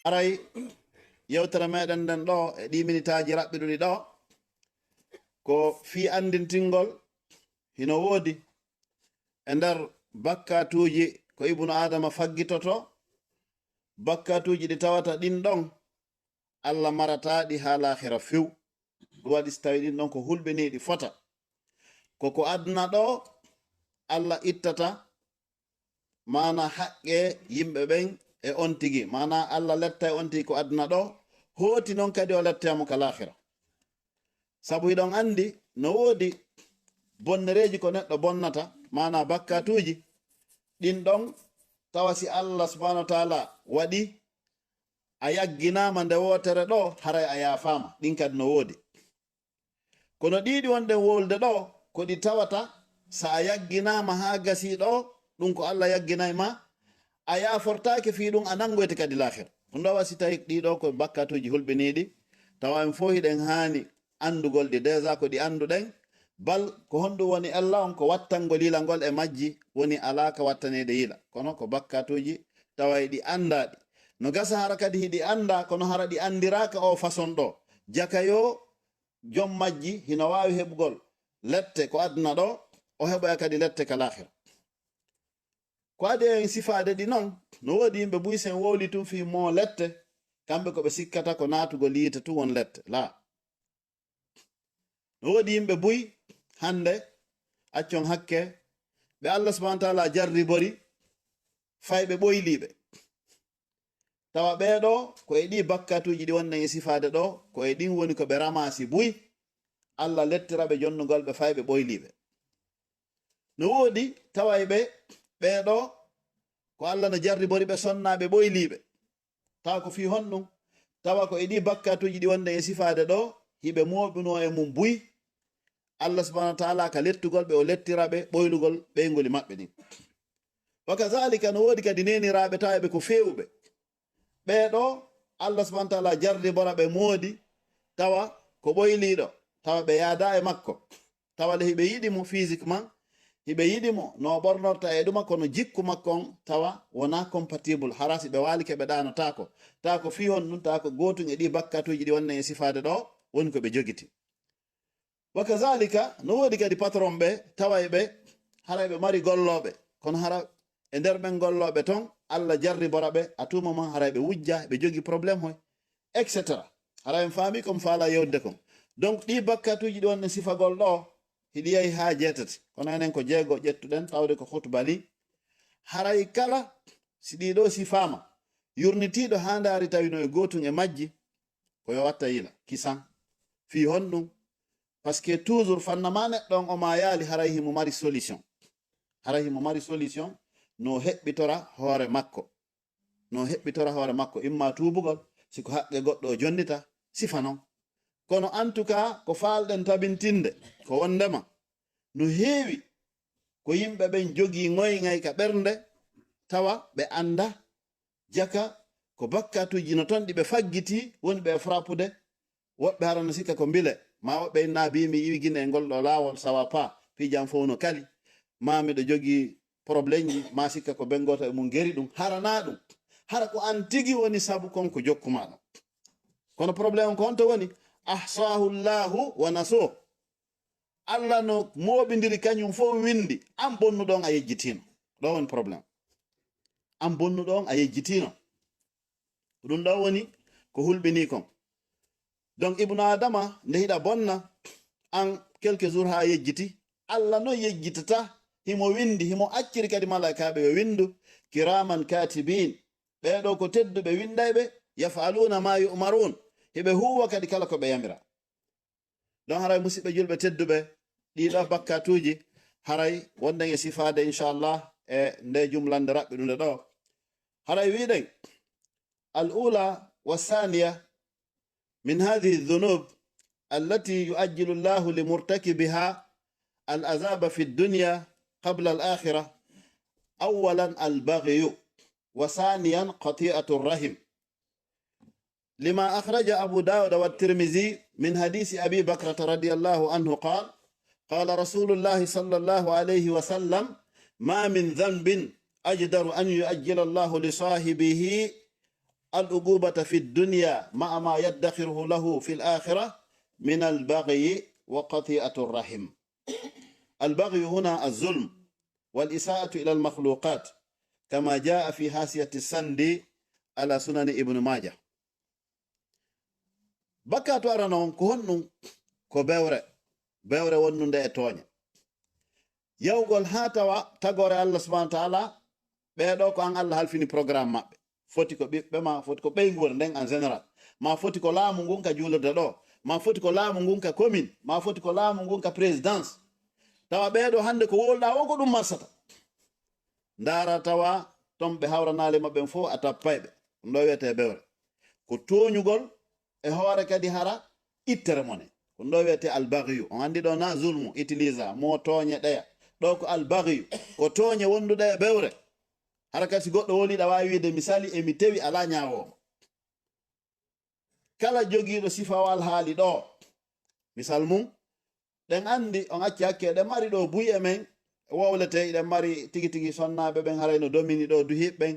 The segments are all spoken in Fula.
aray yewtere meɗen nden ɗo e ɗi minitaji raɓɓiɗuɗi ɗo ko fi andintingol hino woodi e nder bakkatuji ko ibnu adama faggitoto, bakkatuji ɗi tawata ɗin ɗon Allah marataɗi ha lahira few. ɗum waɗi so tawi ɗin ɗon ko hulɓiniɗi fota koko aduna ɗo Allah ittata mana haqqe yimɓe ɓen e on tigi, mana Allah letta e on tigi ko aduna ɗo hoti noon kadi o lettamo ka lahira. Sabu hiɗon andi no woodi bonnereji ko neɗɗo bonnata, mana bakkatuji ɗin ɗon tawa si Allah subhanahu wa ta'ala waɗi a yagginama nde wotere ɗo haray a yafama, ɗin kadi no woodi. Kono ɗiɗi wonɗen wolde ɗo ko ɗi tawata sa a yagginama ha gasi ɗo ɗum ko Allah yagginay ma a yafortake fi ɗum a nangoyte kadi lahira. ɗum ɗo wasi tawi ɗiɗo ko bakkatuji hulɓiniɗi tawa en fo hiɗen hani andugol ɗi déjà ko ɗi anduɗen, bal ko honɗum woni Allah on ko wattangol yila ngol e majji woni alaka wattanede yila, kono ko bakkatuji taway ɗi andaɗi. No gasa hara kadi hiɗi anda kono hara ɗi andiraka o façon ɗo, jakayo jom majji hino wawi heɓugol lette ko aduna ɗo o heɓoya kadi lette ka lahira. ko adi en sifade ɗi noon no woodi yimɓe buy sen wowli tum fi mo lette kamɓe ko ɓe sikkata ko natugol yiite tu won lette la. no woodi yimɓe buy hande accon hakke ɓe Allah subhanahu wa ta'ala jarribori fayɓe ɓoyliɓe, tawa ɓeɗo ko e ɗi bakkatuji ɗi wonnen e sifade ɗo ko e ɗin woni ko ɓe ramasi buy Allah lettiraɓe jonnugol ɓe fayɓe ɓoyliɓe. no woodi taway ɓeɗo ko Allah no jarribori ɓe sonnaɓe ɓoyliɓe, tawa ko fi honɗum tawa ko e ɗi bakkatuji ɗi wonde e sifade ɗo hiɓe moɓuno e mum buy Allah subhanahu wa ta'ala ka lettugol ɓe o lettiraɓe ɓoylugol ɓeygoli maɓɓe ɗin. wa kazalika no woodi kadi neniraɓe tawaɓe ko fewɓe, ɓeɗo Allah subhanahu wa ta'ala jarribora ɓe moodi tawa ko ɓoyliɗo, tawa ɓe yaada e makko, tawale hiɓe yiɗimo physiquement, hiɓe yiɗimo no ɓornorta e ɗuma, kono jikku makko on tawa wona compatible, harasi ɓe wali keɓe ɗanotako, tawa ko fi hon ɗum, tawa ko gotum e ɗi bakkatuji ɗi wonne e sifade ɗo woni ko ɓe jogiti. wa kazalika no woodi kadi patron ɓe taway ɓe haray ɓe mari golloɓe, kono hara e nder ɓen golloɓe ton Allah jarribora ɓe a tuma ma haray ɓe wujja ɓe jogi probléme hoy etc. hara en faami comme faala yewde kon. donc ɗi bakkatuji ɗi wonne sifagol ɗo hiɗi yahi ha jeetati, kono enen ko jeego ƴettuɗen tawde ko hutbali. haray kala si ɗiɗo sifama yurnitiɗo ha ndaari tawino e gotum e majji ko yo watta yila kisan fi honɗum, par ce que toujours fannama neɗɗon o ma yaali haray himo mari solution, haray himo mari solution no heɓɓitora hoore makko, no heɓɓitora hoore makko, imma tubugol siko haqqe goɗɗo o jonnita sifa non. kono en tout cas ko falɗen tabintinde ko wondema no heewi ko yimɓe ɓen jogi ngoygay ka ɓernde tawa ɓe anda jaka ko bakkatuji no ton ɗi ɓe faggiti woni ɓe frappude. woɓɓe harano sikka ko bile ma woɓɓe inna bimi yiwigine e ngolɗo laawol sawa pa pijam fof no kali ma miɗo jogi probléme ji ma sikka ko bengoto e mum geri ɗum, harana ɗum, hara ko an tigi woni sabu konko jokkumaɗo. kono probléme ko honto woni ahsahu llahu wa naso, Allah no moɓidiri kañum fof windi, an bonnuɗon a yejjitino, ɗo woni probléme, an bonnuɗon a yejjitino, ɗum ɗo woni ko hulɓini kon. donc ibnu adama nde hiɗa bonna an quelques jours ha yejjiti, Allah no yejjitata himo windi, himo acciri kadi malaikaɓe ɓe windu kiraman katibin, ɓeɗo ko tedduɓe windayɓe yafaluna ma yu'marun, heɓe huwa kadi kala ko ɓe yamira. don haray musidɓe julɓe tedduɓe ɗiɗo bakkatuji haray wonden e sifade inchallah e nde jumlande raɓɓiɗunde ɗo. haray wiɗen al ula wasaniya min hadihi dhunub allati yuajjilu llahu limurtakibiha al azaba fi dunya qabla al akhirah. awalan al baghyu wa thaniyan qati'atu rahim. لما أخرج أبو داود والترمذي من حديث أبي بكرة رضي الله عنه قال قال رسول الله صلى الله عليه وسلم ما من ذنب أجدر أن يؤجل الله لصاحبه العقوبة في الدنيا مع ما يدخره له في الآخرة من البغي وقطيعة الرحم. البغي هنا الظلم والإساءة إلى المخلوقات كما جاء في هاسية السند على سنن ابن ماجه. بكات ورانون كهنون ko bewre wonnunde e tooña yawgol ha tawa tagore Allah subhanahu wa ta'ala ɓeɗo ko an Allah halfini programme maɓɓe foti ko ɓiɓɓe ma foti ko ɓeygol nden en général ma foti ko laamu ngun ka juulorde ɗo ma foti ko laamu ngun ka commune ma foti ko laamu ngun ka présidence tawa ɓeɗo hande ko wolɗa o ko ɗum marsata ndara tawa ton ɓe hawranale maɓɓen fo a tappayɓe ɗum ɗo wiyete bewre ko toñugol e hoore kadi hara ittere mone ko ɗo wiyete albaghiyu on andi ɗo na zulmu utilisa mo tooñe ɗeya ɗo ko albaghiyu ko tooñe wonduɗe e bewre hara kasi goɗɗo woliɗa wawi wiide misali emi tewi ala ñawomo kala jogiiɗo sifawal haali ɗo misal mum ɗen andi on acci hakke ɗen mari ɗo buy e men wowlete ɗen mari tigi tigi sonnaɓe ɓen harayno domini ɗo duhiɓɓen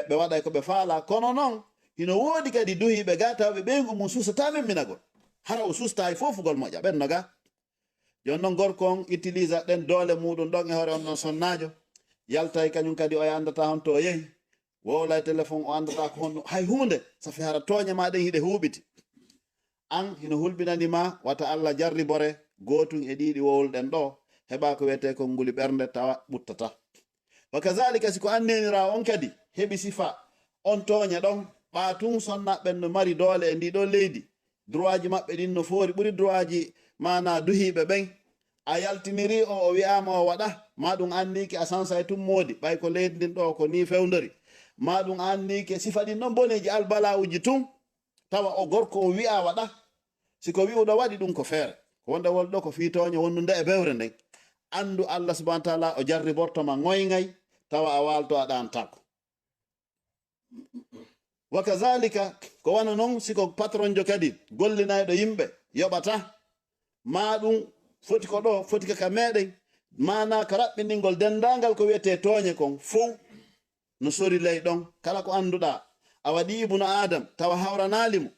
ɓe waɗay ko ɓe faala kono noon hino woodi kadi duhiɓe ga tawɓe ɓeygu mum susata men minagol hara o susta e fofugol moƴƴa ɓen noga jon noon gorko on utilisa ɗen doole muɗum ɗon e hoore on ɗon sonnajo yaltay kañum kadi o andata hon to yehi wowlay téléphone o andata ko honno hay hunde safi hara tooñe ma ɗen hiɗe huɓiti an hino hulɓinanima wata Allah jarribore gotum e ɗiɗi wowlɗen ɗo heɓa ko wiyete ko nguli ɓernde tawa ɓuttata wa kazalika siko annenira on kadi heɓi sifa on tooñe ɗon ɓatum sonnaɓen no mari doole e ndiɗo leydi droit ji maɓɓe ɗin no foori ɓuri droit ji mana duhiɓe ɓen a yaltiniri o wi'ama o waɗa ma ɗum andike a sansa e tummodi ɓay ko leydi ndin ɗo ko ni fewdori ma ɗum andike sifa ɗin ɗon boneji albalawuji tun tawa o gorko o wi'a waɗa siko wi'uɗo waɗi ɗum ko feere ko wonde wolɗo ko fitoñe wonnude e bewre nden andu Allah subhanahu wa ta'ala o jarribortoma ngoygay tawa a walto aɗantako wa kazalika ko wana noon siko patron jo kadi gollinayɗo yimɓe yoɓata ma ɗum foti ko ɗo foti kaka meɗen mana ka raɓɓinɗingol dendagal ko wiyete tooñe kon fof no sori ley ɗon kala ko anduɗa a waɗi ibnu adam tawa hawranalimo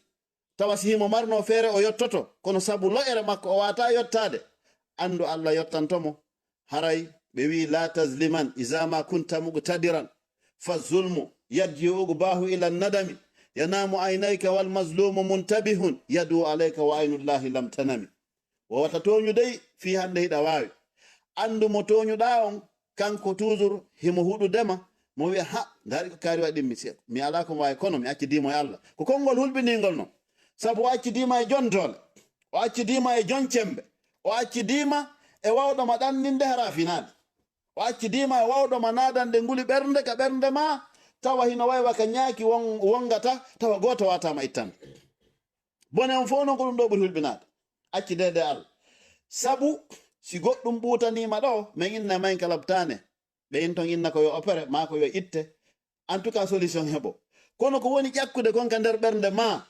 tawa si himo marno feere o yottoto kono sabu lo'ere makko o wata yottade andu Allah yottantomo haray ɓe wi la tazliman isama kunta muqtadiran fa zulmu yarji'u bahu ila nadami yanamu aynayka wal mazlumu muntabihun yadu alayka wa aynullahi lam tanami o wata toñudey fi hande hiɗa wawi andu mo toñuɗa on kanko toujours himo huɗudema mo wiya ha dari ko kaari waɗimmi mi ala ko wawi kono mi accidimo e Allah ko konngol hulɓiningol noon sabu o accidima e jontole o accidima e joncembe o accidima e wawɗoma ɗanninde hara finade o accidima e wawɗoma nadande nguli ɓernde ka ɓernde ma tawa hino waywa ka ñaaki wongata tawa goto watama ittande bone on fof noon ko ɗum ɗo ɓuri hulɓinade accidede Allah sabu si goɗɗum ɓutanima ɗo min inna mayn kalabtane ɓe in ton inna ko yo opére ma ko yo itte en tout cas solution heɓo kono ko woni ƴakkude konka nder ɓernde ma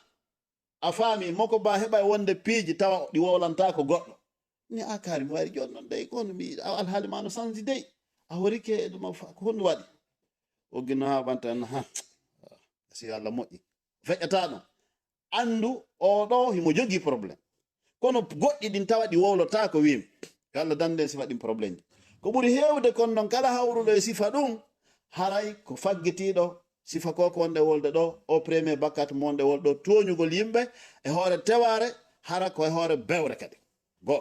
a faami moko ba heɓa wonde piiji tawa ɗi wowlanta ko goɗɗo ni a kaari mi wari joni noon dey kono mi alhaali ma no sansi dey a horike ɗum ko honno waɗi oggino ha ɓantan ha si Allah moƴƴi feƴƴata ɗum andu oɗo himo jogui probléme kono goɗɗi ɗin tawa ɗi wowlota ko wimi Allah dande sifa ɗin probléme ji ko ɓuri hewde kon ɗon kala hawruɗo e sifa ɗum haray ko faggitiɗo sifa ko wonde wolde ɗo o premier bakkat mo wonde wolɗo toñugol yimɓe e hoore teware hara ko e hoore bewre kadi go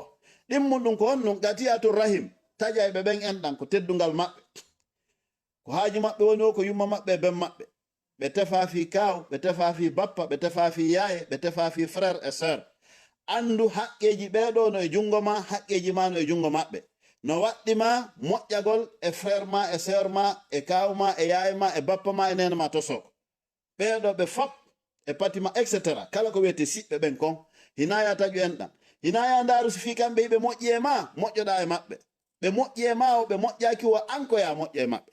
ɗimmum ɗum ko honno gatiyatul rahim taƴa ɓe ɓen enɗan ko teddungal maɓɓe ko haaju maɓɓe woni o ko yumma maɓɓe ben maɓɓe ɓe tefa fi kaw ɓe tefa fi bappa ɓe tefa fi yaye ɓe tefa fi frère et sœur andu haqqeji ɓeɗo no e jungo ma haqqeji ma no e jungo maɓɓe no waɗɗima moƴƴagol e frère ma e sœur ma e kaw ma e yaye ma e bappa ma e nene ma to soko ɓeɗo ɓe fop e patima etc kala ko wiyete siɓɓe ɓen kon hinaya taƴu en ɗam hinaya ndaru so fi kamɓe hiɓe moƴƴi e ma moƴƴoɗa e maɓɓe ɓe moƴƴi e ma o ɓe moƴƴaki wo ankoya moƴƴo e maɓɓe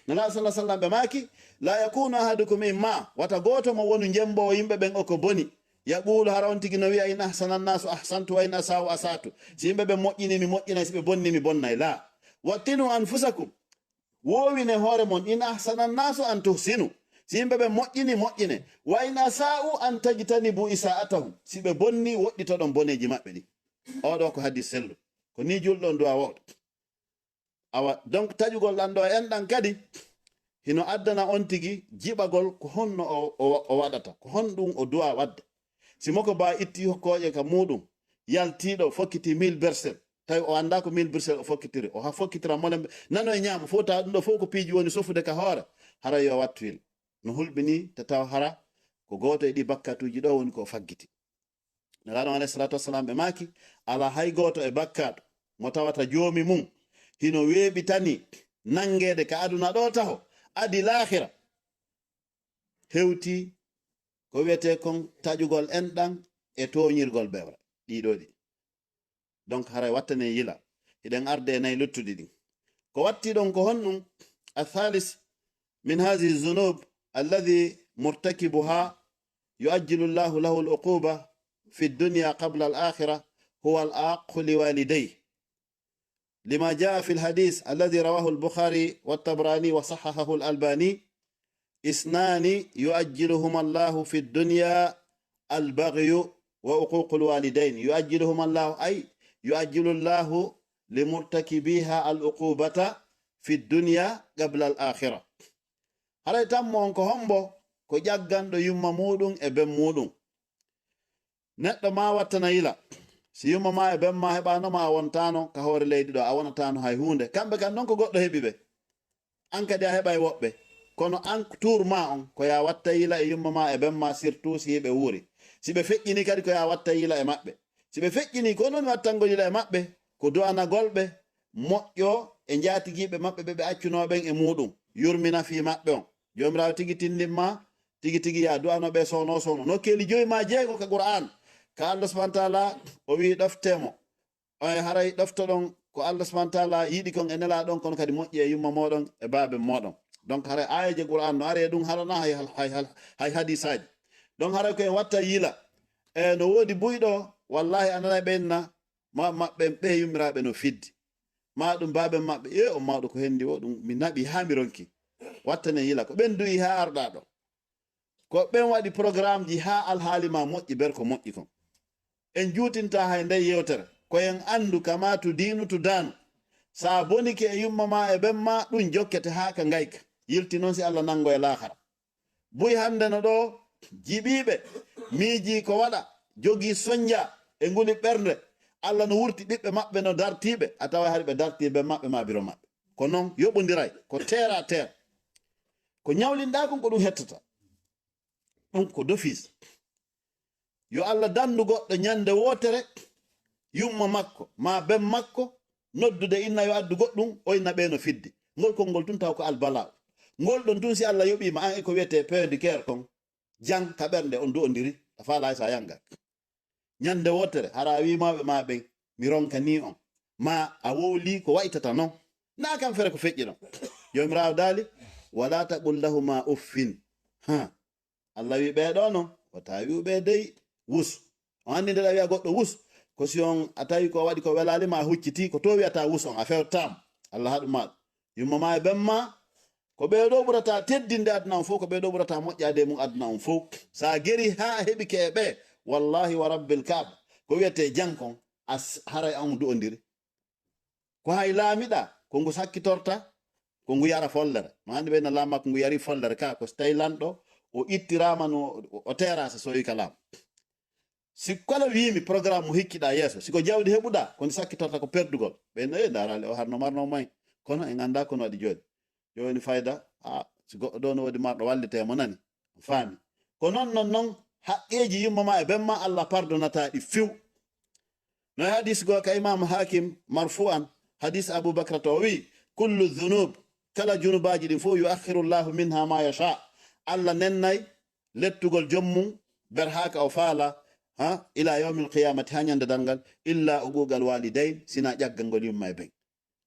nana sallah sallam ɓe maki la yakunu ahadukum imma wata goto mo wonu jembowo yimɓe ɓen o ko boni yaqulu hara on tigi no wiya in ahsana nnasu ahsantu wa in asa'u asatu si yimɓe ɓe moƴƴini mi moƴƴinay si ɓe bonni mi bonnay la wattinu anfusakum wowine hoore mon in ahsana nnasu an tuhsinu simbe be moƴƴine wa ina sa'u an tajtanibu isa'atahum sibe bonni woddito don boneji mabbe di odo ko hadis sellu ko ni julɗon duwa wodo awa donc tajugol dan do en dan kadi hino addana on tigi jibagol ko honno o wadata ko hondum o duwa wadde simoko ba itti hokkoje ka mudum yaltido fokkiti 1000 bersel tay o anda ko 1000 bersel o fokkitiri o ha fokkitira molembe nano e nyaama fota dum do fo ko piiji woni sofude ka hoore hara yo wattwil no hulbini tataw hara ko goto e di bakkatuji do woni ko faggiti nagaano alayhi salatu wassalam be maki ala hay goto e bakkato mo tawata joomi mum hino weebi tani nangede ka aduna do taho adi l'akhira hewti ko wiyete kon tajugol endan e toñirgol bewra ɗiɗo ɗi donc haray wattane yila iɗen arde e nayi luttuɗi ɗi ko watti ɗon ko honnum athalis min hadihi zunub alladhi murtakibuha yuajjilu llahu lahu al-uquba fi ad-dunya qabla al-akhirah huwa al-aqu liwalidayhi لما جاء في الحديث الذي رواه البخاري والطبراني وصححه الألباني اثنان يؤجلهما الله في الدنيا البغي وعقوق الوالدين يؤجلهما الله أي يؤجل الله لمرتكبيها العقوبة في الدنيا قبل الآخرة هذا تمون كهمبو ko jagganɗo yumma muɗum e ben muɗum neɗɗo ma wattana yila si yumma ma e ben ma heɓanoma a wontano ka hoore leydi ɗo a wonatano hay hunde kamɓe kan non ko goɗɗo heɓi ɓe an kadi a heɓa e woɓɓe kono an tour ma on ko ya watta yila e yumma ma e ben ma surtout si ɓe wuuri si ɓe feƴƴini kadi ko ya watta yila e maɓɓe si ɓe feƴƴini ko non wattango yila e maɓɓe ko du'anagolɓe moƴƴo e jaatigiɓe maɓɓe ɓe accunoɓen e muɗum yurmina fi maɓɓe on jomirawo tigi tindinma tigi tigi ya du'anoɓe sono no keli joyi ma jeego ka qur'an ka Allah subhanahu wa ta'ala o wi ɗoftemo ay haray ɗofto ɗon ko Allah subhanahu wa ta'ala yiɗi kon e nela ɗon kono kadi moƴƴi e yumma moɗon e baabe moɗon donc haray ayaje qur'an no are ɗum harana hay hadisaji donc haray ko en watta yila e no wodi buyɗo wallahi anana ɓenna maɓɓe ɓe yummiraɓe no fiddi ma ɗum baabe maɓɓe e o mawɗo ko hendi o ɗum mi naɓi ha mi ronki wattane yila ko ɓen duyi ha arɗa ɗo ko ɓen waɗi programme ji ha alhaali ma moƴƴi ber ko moƴƴi kon en juutinta hay nde yewtere ko en andu kamatu dinu to danu sa bonike e yumma ma e ben ma ɗum jokkete ha ka ngayka yilti noon si Allah nango e lahara buy hande no ɗo jiɓiɓe miiji ko waɗa jogi soñja e nguli ɓernde Allah no wurti ɓiɓɓe maɓɓe no dartiɓe a tawa hari ɓe dartiɓe maɓɓe ma biro maɓɓe ko noon yoɓodiray ko terre à terre ko ñawlinɗa kon ko ɗum hettata ɗum ko d'office yo Allah dandu goɗɗo ñande wotere yumma makko ma ben makko noddude inna yo addu goɗɗum o inna ɓe no fiddi ngol konngol tun taw ko albala ngol ɗon tun si Allah yoɓima an e ko wiyete pédicaire kon jang ka ɓernde on du'odiri a faala sa yanga ñande wotere hara wimaɓe ma ɓen mi ronka ni on ma a wowli ko waytata noon na kam fere ko feƴƴi ɗon jomirawo daali wala taqul lahuma uffin ha Allah wi ɓeɗo noon o tawi ɓe dey wus on andi nde wiya goɗɗo wus ko si on a tawi ko waɗi ko welalima a hucciti ko to wiyata wus on a fewtam Allah haɗuma yumma ma e ben ma ko ɓeɗo ɓurata teddinde aduna on fof ko ɓeɗo ɓurata moƴƴade mum aduna on fof sa geri ha heɓike e ɓe wallahi wa rabbil kaaba ko wiyete jankon a haray on du'odiri ko hay laamiɗa ko ngu sakkitorta ko ngu yara follere no andi ɓe no lamma ko ngu yari follere ka ko so tawi lanɗo o ittirama no o terasa so wi kalam si kala wimi programme mo hikkiɗa yeeso siko jawdi heɓuɗa kono sakkitorta ko perdugol ɓe nayi darale o harno marno may kono en anda kono waɗi jooɗi joni fayda si goɗɗo ɗo no waɗi marɗo wallitemo nani faami ko non haqqeji yumma ma e ben ma Allah pardonata ɗi few no hadis go ka imam hakim marfu'an hadis aboubacre to wi kullu dhunub kala junubaji ɗin fof yuakhiru llahu minha ma yasha Allah nennay lettugol jommum ber haka o faala ha ila yawmil qiyamati ha ñande dangal illa uqugal walidain sina ƴaggal ngol yumma e ben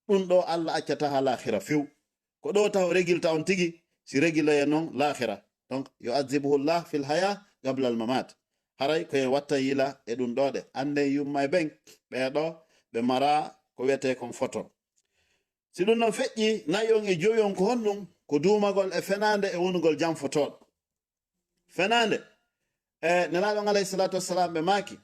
ɗum ɗo Allah accata ha lahira few ko ɗo taw regilta on tigi si regiloye noon lahira donc yo azibuhu llah fil haya qabla al mamat haray koye watta yila e ɗum ɗo de ande yumma e ben ɓeɗo ɓe mara ko wiyete kon photo si ɗum noon feƴƴi nayi on e joyi on ko honɗum ko duumagol e fenande e wonugol jam fotoɗo fenande nelaɗon alayhi salatu wassalam ɓe maaki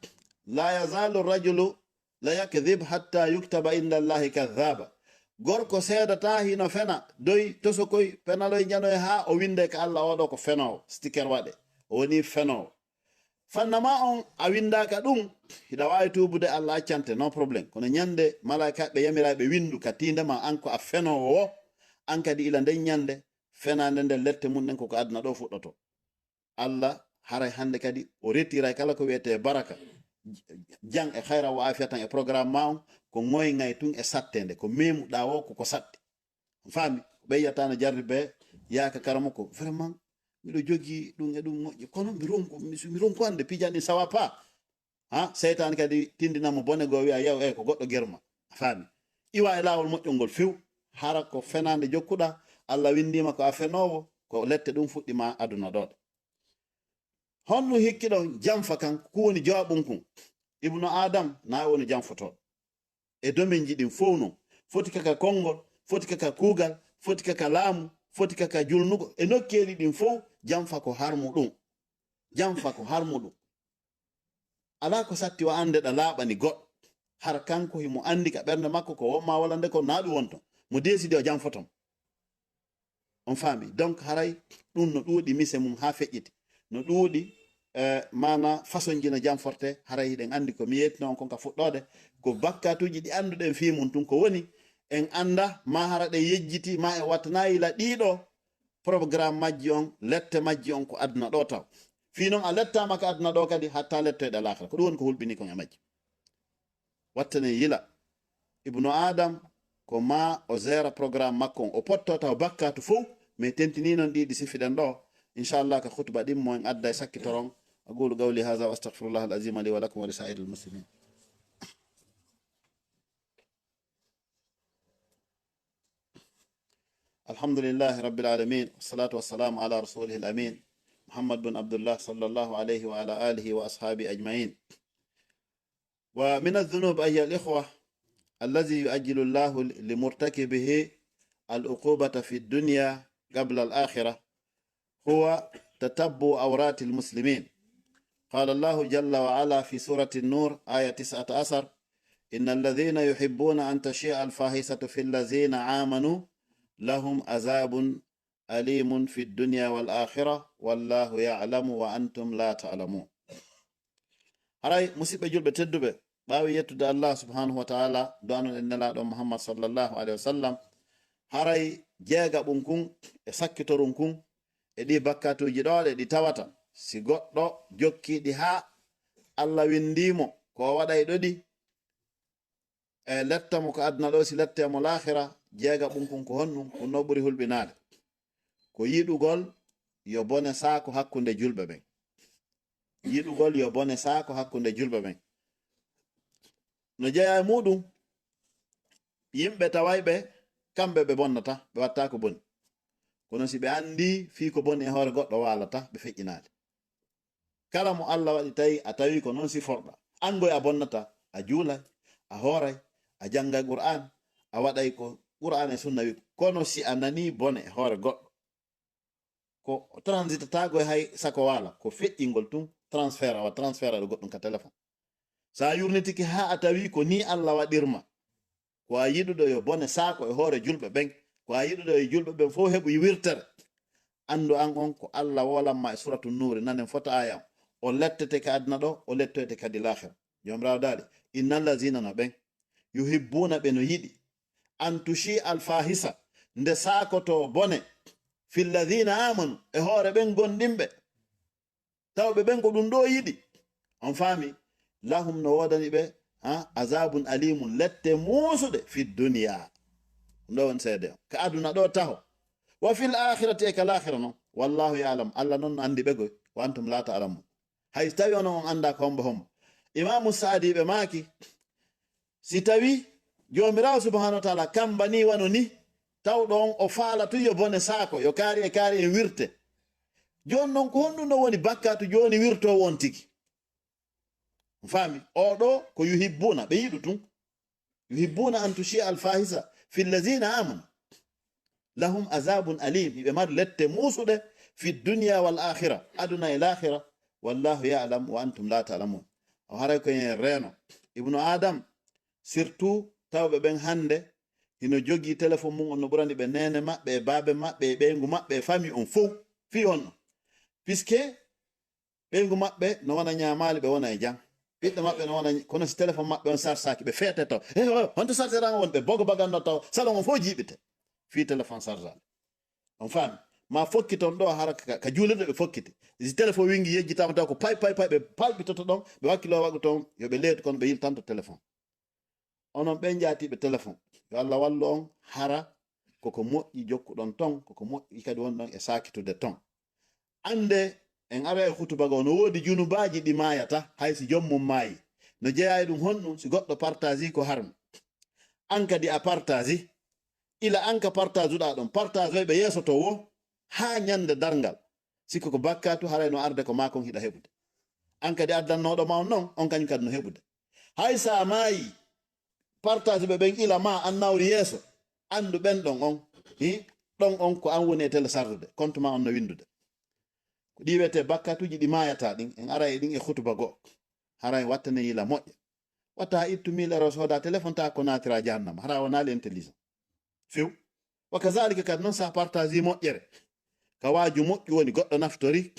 la yazalu rajulu la yakdhib hatta yuktaba inda allahi kadhaba gorko seedata hino fena doy tosokoy penaloy janoy ha o winde ka Allah oɗo ko fenowo sticker waɗe o woni fenowo fannama on a windaka ɗum hiɗa wawi tubude Allah accante no probléme kono ñande malaika ɓe yamiraɓe windu ka tindema an ko a fenowo o an kadi ila nden ñande fenande nde lette mum ɗen koko aduna ɗo fuɗɗoto Allah haray hande kadi o rettiray kala ko wiyete baraka jang e khayra wa afiya tan e programme ma on ko ngoy ngay tun e sattende ko memuɗa o koko satti fami ɓeyyata no jarri be yaaka karamo ko vraiment miɗo jogi ɗum e ɗum moƴƴi kono mi ronku hande pijanɗi sawa pa ha seytane kadi tindinamo bone go wiya yaw ko goɗɗo germa fami iwa e lawol moƴƴol ngol few hara ko fenande jokkuɗa Allah windima ko a fenowo ko lette ɗum fuɗɗima aduna ɗoɗe honno hikkiɗon jamfa kan ko woni jawaɓum kun ibnu adam na woni jamfotoɗo e domin jiɗin fof non foti kaka konngol foti kaka kuugal foti kaka laamu foti kaka julnugo e nokkeli ɗin fof jamfa ko harmu ɗum jamfa ko harmu ɗum ala ko satti o ande ɗa laaɓani goɗɗo har kanko himo andi ka ɓernde makko ko wonma walla nde ko naɗum wonton mo desidi o jamfoton on faami donc haray ɗum no ɗuuɗi mise mum ha feƴƴiti no ɗuuɗi mana façon jina jamforte haray hiɗen andi ko mi yetino on kon ka fuɗɗode ko bakkatuji ɗi anduɗen fi mum tun ko woni en anda ma hara ɗe yejjiti ma e wattanayila ɗiɗo programme majji on lette majji on ko aduna ɗo taw fi noon a lettama ko aduna ɗo kadi hatta lettoyɗe lakara ko ɗum woni ko hulɓini kon e majji wattane yila ibnu adam ko ma o gera programme makko on o potto taw bakkatu fof mais tentini noon ɗiɗi sifiɗen ɗo inchallah ka khutba ɗimmo en adda e sakkitoron aqulu qawli hadha wa astaghfirullah al-azim li wa lakum wa li sa'iril muslimin alhamdulillahi rabbil alamin wassalatu wassalamu ala rasulihi al-amin muhammad bin abdullah sallallahu alayhi wa ala alihi wa ashabi ajma'in wa min adh-dhunub ayya al-ikhwa الذي يؤجل الله لمرتكبه العقوبة في الدنيا قبل الآخرة هو تتبع عورات المسلمين. قال الله جل وعلا في سورة النور آية 19 إن الذين يحبون أن تشيع الفاحشة في الذين آمنوا لهم عذاب أليم في الدنيا والآخرة والله يعلم وأنتم لا تعلمون. هاي مصيبة جلبة تدبة ɓawi yettude Allah subhanahu wa ta'ala do'anon en nelaɗo Muhammad sallallahu alaihi wasallam haray jeega ɓum kun e sakkitorum kun e ɗi bakkatuji ɗoɗe ɗi tawata si goɗɗo jokkiɗi ha Allah windimo ko waɗay ɗoɗi e lettamo ko aduna ɗo si lettemo lahira jeega ɓum kun ko honnum ɗum no ɓuri hulɓinade ko yiɗugol yo bone saako hakkunde julɓe ɓen yiɗugol yo bone saako hakkunde julɓe ɓen no jeeya e muɗum yimɓe tawayɓe kamɓe ɓe bonnata ɓe watta ko boni kono si ɓe andi fi ko boni e hoore goɗɗo walata ɓe feƴƴinade kala mo Allah waɗi tawi a tawi ko noon si forɗa angoy a bonnata a juulay a hooray a jangay qur'an a waɗay ko qur'an e sunna wi kono si a nani bone e hoore goɗɗo ko transitatago hay sako wala ko feƴƴingol tun transfert ɗo goɗɗum ka téléphone sa yurnitiki ha a tawi ko ni Allah waɗirma ko a yiɗuɗo yo bone saako e hoore julɓe ɓen ko a yiɗuɗo e julɓe ɓen fof heɓu wirtere andu an on ko Allah wolanma e suratu nuri nanen fota aya o lettete ka aduna ɗo o lettoyte kadi lahira jomirawo daali innal lazina no ɓen yuhibbuna ɓe no yiɗi an tushi alfahisa nde saakoto bone fil ladina amanu e hoore ɓen gonɗinɓe tawɓe ɓen ko ɗum ɗo yiɗi on faami lahum no wodani ɓe azabun alimun lette musuɗe fi duniya ɗo won seede on ka aduna ɗo taho wa fil akhirati e ka lahira noon wallahu yalam Allah noon no andi ɓegoy wa antum la ta'lamun hay tawi onon on anda ko hombo imamu saadi ɓe maaki si tawi jomirawo subhanahu wa ta'ala kambani wano ni tawɗon o faalatu yo bone saako yo kaari e wirte joni noon ko honɗum no woni bakkatu joni wirto won tigi fami oɗo ko yuhibbuna ɓe yiɗu tun yuhibbuna an tushi alfahisa fi llazina amanu lahum azabun alim ɓe mari lette musuɗe fi dunya wal akhira aduna e l'akhira wallahu ya'lam wa antum la ta'lamun o haray ko en reno ibnu adam surtout tawɓe ɓen hande hino jogi téléphone mum on no ɓurani ɓe nene maɓɓe e baabe maɓɓe e ɓeygu maɓɓe e famille on fof fi honno puisque ɓeygu maɓɓe no wona ñamali ɓe wona e jang ɓiɗɗo maɓɓe no wona kono si téléphone maɓɓe on sarsaki ɓe feete taw honto sarserama wonɓe bogo bagando taw salon on fof jiɓite fi téléphone sargeade on faami ma fokkiton ɗo hara ka juulirɗe ɓe fokkiti si téléphone wingi yejjitama taw ko pay ɓe palɓitoto ɗon ɓe wakkilo waɗu toon yoɓe leydu kono ɓe yiltanto téléphone onon ɓen jaatiɓe téléphone yo Allah wallu on hara koko moƴƴi jokkuɗon ton koko moƴƴi kadi wonɗon e sakitude ton ande en ara e hutuba go no woodi junubaji ɗi mayata haysi jommum maayi no jeeyayi ɗum honɗum si goɗɗo partage ko harmi an kadi a partage ila an ka partage uɗa ɗon partage oy ɓe yeeso to wo ha ñande darngal sikko ko bakkatu haray no arde ko makon hiɗa heɓude an kadi addannoɗo ma on noon on kañum kadi no heɓude hay sa maayi partage ɓe ɓen ila ma an nawri yeeso andu ɓen ɗon on ɗon on ko an woni e télécharge compte ma on no windude ko ɗi wiyete bakkatuji ɗi mayata ɗin en ara e ɗin e hutuba goo hara en wattane yila moƴƴa watta ha ittu 1000 € soda téléphone ta ko natira jahannama hara wonali intelligent few wa kazalika kadi noon sa partage moƴƴere ka waaju moƴƴu woni goɗɗo naftori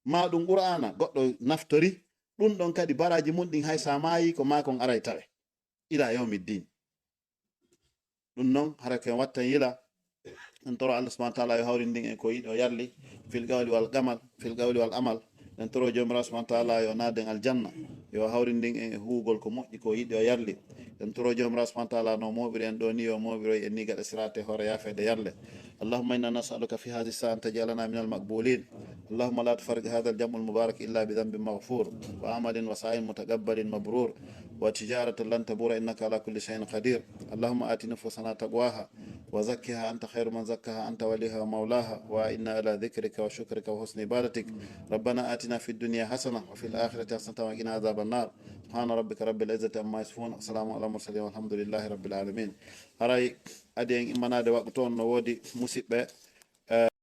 ma ɗum qur'ana goɗɗo naftori ɗum ɗon kadi baraji mum ɗin hay sa maayi ko makon aray tawe ila yawmiddin ɗum noon hara ken wattan yila en toro Allah subhanahu wa ta'ala yo hawrindin en ko yiɗi o yarli fil qawli wal amal en toro jomirawo subhanahu wa ta'ala yo naden aljanna yo hawrindin en e huugol ko moƴƴi ko yiɗi o yarli en toro jomirawo subhanahu wa ta'ala no moɓiri en ɗo ni yo moɓiroy en ni gaɗa sirate hoore yafede yarle اللهم إنا نسألك في هذه الساعة أن تجعلنا من المقبولين اللهم لا تفرج هذا الجمع المبارك إلا بذنب مغفور وعمل وسعي متقبل مبرور وتجارة لن تبور إنك على كل شيء قدير اللهم آت نفوسنا تقواها وزكها أنت خير من زكها أنت وليها ومولاها وإنا على ذكرك وشكرك وحسن عبادتك ربنا آتنا في الدنيا حسنة وفي الآخرة حسنة وقنا عذاب النار سبحان ربك رب العزة عما يصفون السلام على المرسلين والحمد لله رب العالمين هراي أدين إمانا دي وقتون نودي مسيبة